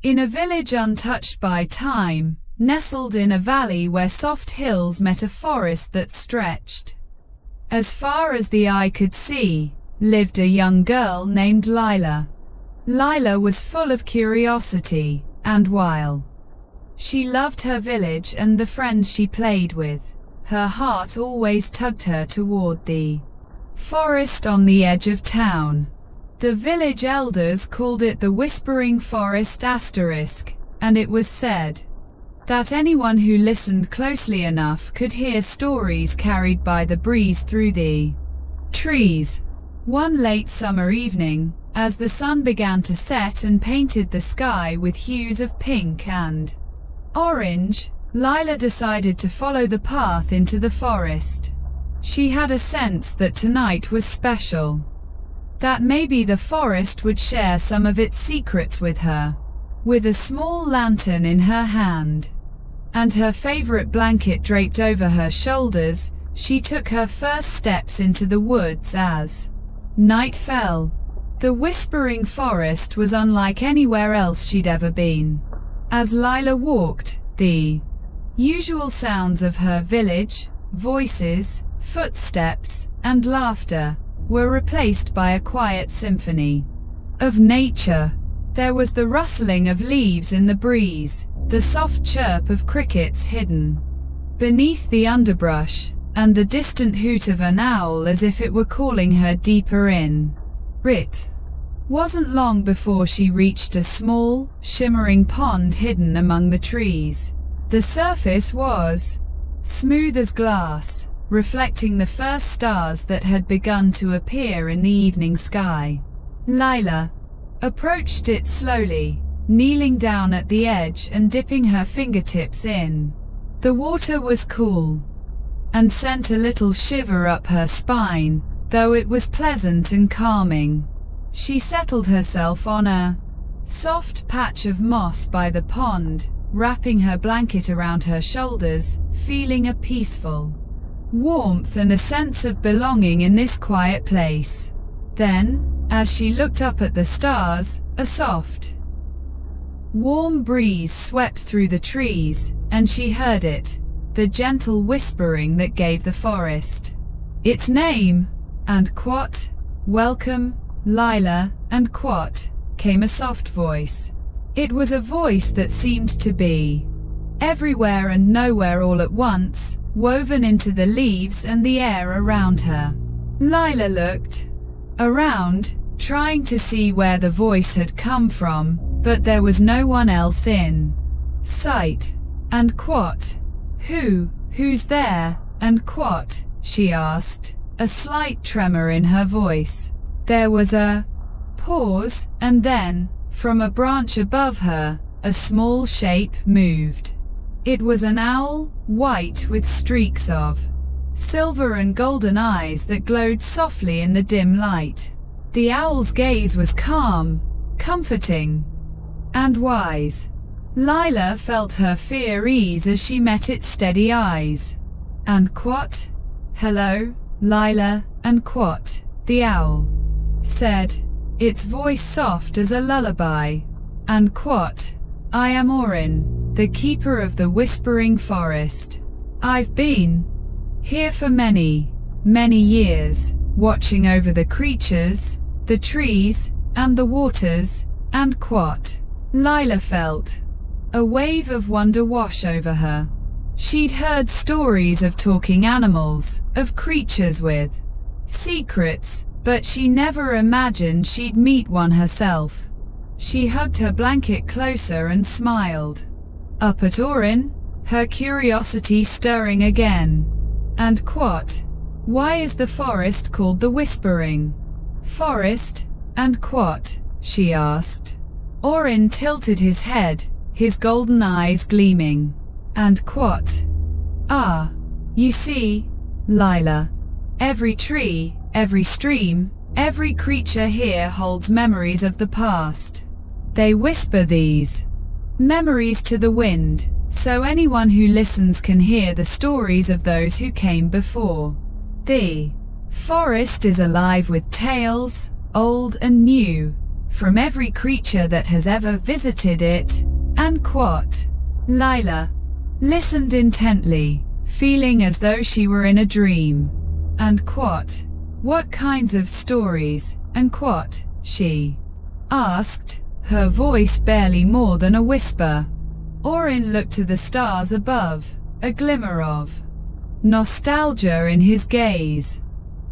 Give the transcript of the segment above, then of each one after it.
In a village untouched by time, nestled in a valley where soft hills met a forest that stretched as far as the eye could see, lived a young girl named Lila. Lila was full of curiosity, and while she loved her village and the friends she played with, her heart always tugged her toward the forest on the edge of town. The village elders called it the Whispering Forest *, and it was said that anyone who listened closely enough could hear stories carried by the breeze through the trees. One late summer evening, as the sun began to set and painted the sky with hues of pink and orange, Lila decided to follow the path into the forest. She had a sense that tonight was special, that maybe the forest would share some of its secrets with her. With a small lantern in her hand, and her favorite blanket draped over her shoulders, she took her first steps into the woods as night fell. The Whispering Forest was unlike anywhere else she'd ever been. As Lila walked, the usual sounds of her village, voices, footsteps, and laughter, were replaced by a quiet symphony of nature. There was the rustling of leaves in the breeze, the soft chirp of crickets hidden beneath the underbrush, and the distant hoot of an owl as if it were calling her deeper in. It wasn't long before she reached a small, shimmering pond hidden among the trees. The surface was smooth as glass, reflecting the first stars that had begun to appear in the evening sky. Lila approached it slowly, kneeling down at the edge and dipping her fingertips in. The water was cool and sent a little shiver up her spine, though it was pleasant and calming. She settled herself on a soft patch of moss by the pond, wrapping her blanket around her shoulders, feeling a peaceful warmth and a sense of belonging in this quiet place. Then, as she looked up at the stars, a soft, warm breeze swept through the trees, and she heard it, the gentle whispering that gave the forest its name. And quat, welcome, Lila, and quat, came a soft voice. It was a voice that seemed to be everywhere and nowhere all at once, woven into the leaves and the air around her. Lila looked around, trying to see where the voice had come from, but there was no one else in sight. And quat, who's there? And quat, she asked, a slight tremor in her voice. There was a pause, and then, from a branch above her, a small shape moved. It was an owl, white with streaks of silver and golden eyes that glowed softly in the dim light. The owl's gaze was calm, comforting, and wise. Lila felt her fear ease as she met its steady eyes. And quat, hello, Lila, and quat, the owl said, its voice soft as a lullaby. And quat, I am Orin, the keeper of the Whispering Forest. I've been here for many, many years, watching over the creatures, the trees, and the waters. And quat, Lila felt a wave of wonder wash over her. She'd heard stories of talking animals, of creatures with secrets, but she never imagined she'd meet one herself. She hugged her blanket closer and smiled up at Orin, her curiosity stirring again. And quat, why is the forest called the Whispering Forest? And quat, she asked. Orin tilted his head, his golden eyes gleaming. And quat, you see, Lila, every tree, every stream, every creature here holds memories of the past. They whisper these memories to the wind, so anyone who listens can hear the stories of those who came before. The forest is alive with tales, old and new, from every creature that has ever visited it, and quote. Lila listened intently, feeling as though she were in a dream. And quote. What kinds of stories, and quote, she asked, her voice barely more than a whisper. Orin looked to the stars above, a glimmer of nostalgia in his gaze.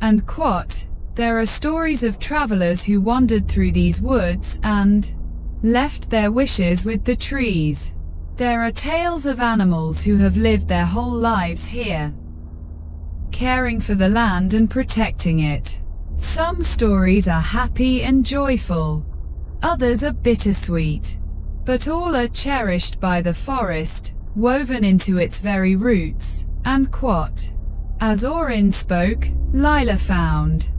And quote, there are stories of travelers who wandered through these woods and left their wishes with the trees. There are tales of animals who have lived their whole lives here, caring for the land and protecting it. Some stories are happy and joyful, others are bittersweet, but all are cherished by the forest, woven into its very roots, and quote. As Orin spoke, Lila found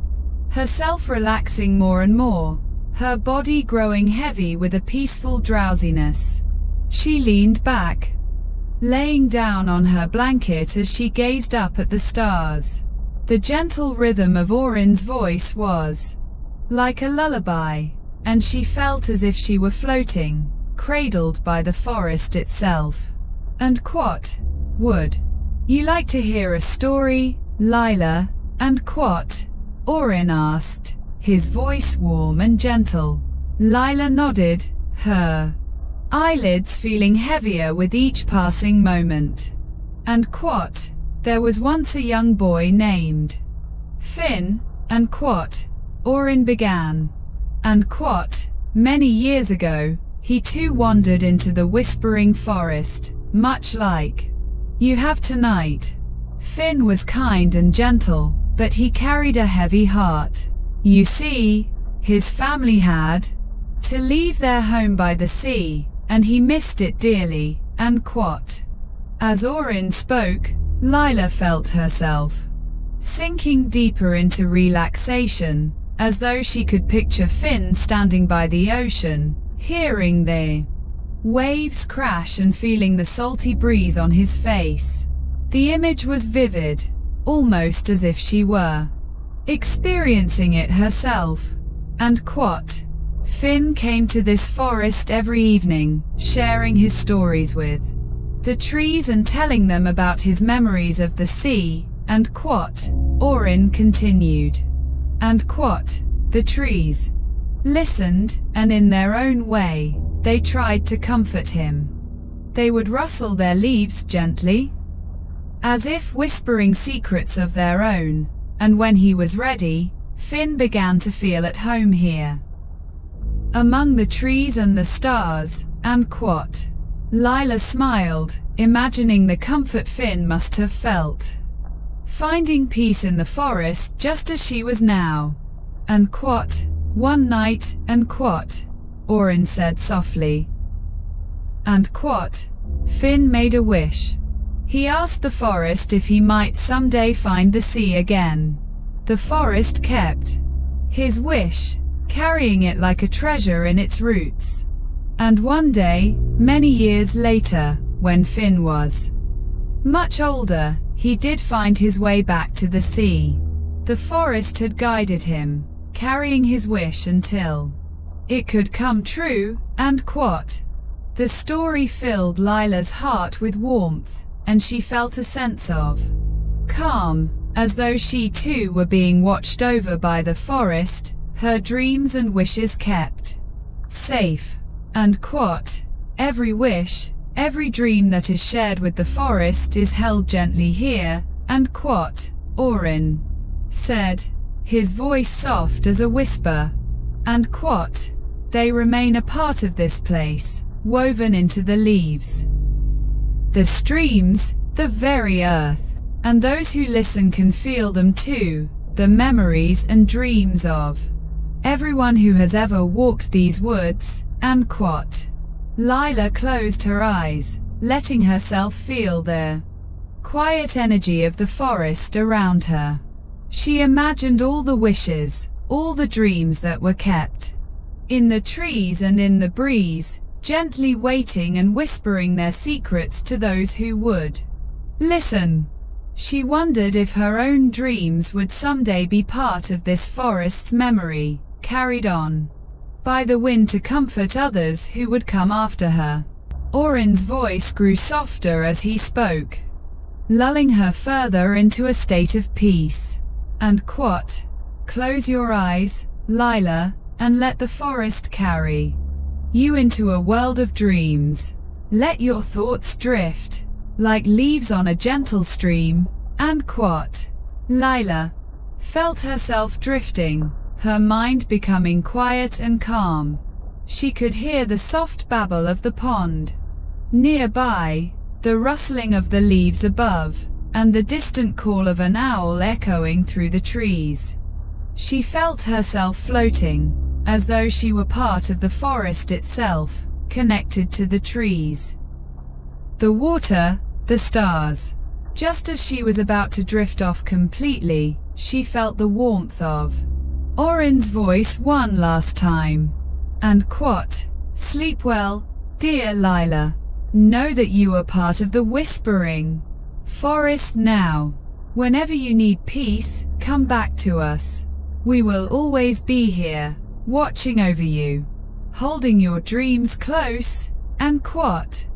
herself relaxing more and more, her body growing heavy with a peaceful drowsiness. She leaned back, laying down on her blanket as she gazed up at the stars. The gentle rhythm of Orin's voice was like a lullaby, and she felt as if she were floating, cradled by the forest itself. And quote, would you like to hear a story, Lila? And quote, Orin asked, his voice warm and gentle. Lila nodded, her eyelids feeling heavier with each passing moment. And quote, there was once a young boy named Finn, and quote, Orin began. And quote, many years ago, he too wandered into the whispering forest, much like you have tonight. Finn was kind and gentle, but he carried a heavy heart. You see, his family had to leave their home by the sea, and he missed it dearly, and quote. As Orin spoke, Lila felt herself sinking deeper into relaxation, as though she could picture Finn standing by the ocean, hearing the waves crash and feeling the salty breeze on his face. The image was vivid, almost as if she were experiencing it herself. And quote, Finn came to this forest every evening, sharing his stories with the trees and telling them about his memories of the sea, and quote, Orin continued. And quote, the trees listened, and in their own way, they tried to comfort him. They would rustle their leaves gently, as if whispering secrets of their own, and when he was ready, Finn began to feel at home here, among the trees and the stars, and quote. Lila smiled, imagining the comfort Finn must have felt, finding peace in the forest just as she was now. And quote, one night, and quote, Orin said softly. And quote, Finn made a wish. He asked the forest if he might someday find the sea again. The forest kept his wish, carrying it like a treasure in its roots. And one day, many years later, when Finn was much older, he did find his way back to the sea. The forest had guided him, carrying his wish until it could come true, and quote. The story filled Lila's heart with warmth, and she felt a sense of calm, as though she too were being watched over by the forest, her dreams and wishes kept safe. And quote, every wish, every dream that is shared with the forest is held gently here, and quote, Orin said, his voice soft as a whisper. And quote, they remain a part of this place, woven into the leaves, the streams, the very earth, and those who listen can feel them too, the memories and dreams of everyone who has ever walked these woods, and quote. Lila closed her eyes, letting herself feel the quiet energy of the forest around her. She imagined all the wishes, all the dreams that were kept in the trees and in the breeze, gently waiting and whispering their secrets to those who would listen. She wondered if her own dreams would someday be part of this forest's memory, carried on by the wind to comfort others who would come after her. Orin's voice grew softer as he spoke, lulling her further into a state of peace. And quote, "Close your eyes, Lila, and let the forest carry you into a world of dreams. Let your thoughts drift, like leaves on a gentle stream." And quote. Lila felt herself drifting, her mind becoming quiet and calm. She could hear the soft babble of the pond nearby, the rustling of the leaves above, and the distant call of an owl echoing through the trees. She felt herself floating, as though she were part of the forest itself, connected to the trees, the water, the stars. Just as she was about to drift off completely, she felt the warmth of Orin's voice one last time. And quote, "Sleep well, dear Lila. Know that you are part of the whispering forest now. Whenever you need peace, come back to us. We will always be here, watching over you, holding your dreams close." And quote.